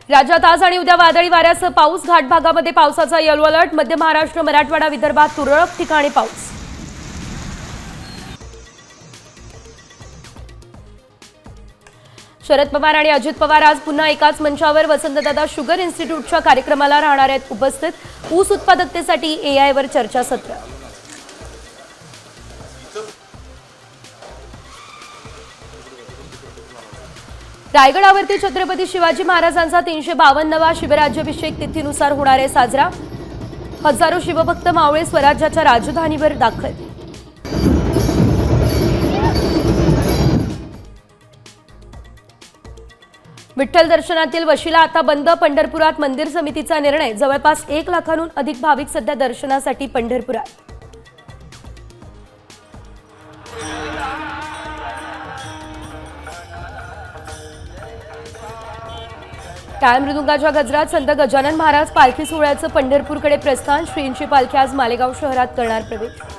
राज्यात आज आणि उद्या वादळी वाऱ्यासह पाऊस, घाट भागामध्ये पावसाचा येलो अलर्ट। मध्य महाराष्ट्र, मराठवाडा, विदर्भात तुरळक ठिकाणी पाऊस। शरद पवार आणि अजित पवार आज पुन्हा एकाच मंचावर वसंतदादा शुगर इन्स्टिट्यूटच्या कार्यक्रमाला राहणार आहेत उपस्थित। ऊस उत्पादकतेसाठी एआय वर चर्चासत्र। रायगडावरती छत्रपती शिवाजी महाराजांचा 352वा शिवराज्याभिषेक तिथीनुसार होणार आहे साजरा। हजारो शिवभक्त मावळे स्वराज्याच्या राजधानीवर दाखल। विठ्ठल दर्शनातील वशिला आता बंद। पंढरपुरात मंदिर समितीचा निर्णय। जवळपास 1 लाखांहून अधिक भाविक सध्या दर्शनासाठी पंढरपुरात। टाळ मृदुंगाच्या गजरात संत गजानन महाराज पालखी सोहळ्याचं पंढरपूरकडे प्रस्थान। श्रींची पालखी आज मालेगाव शहरात करणार प्रवेश।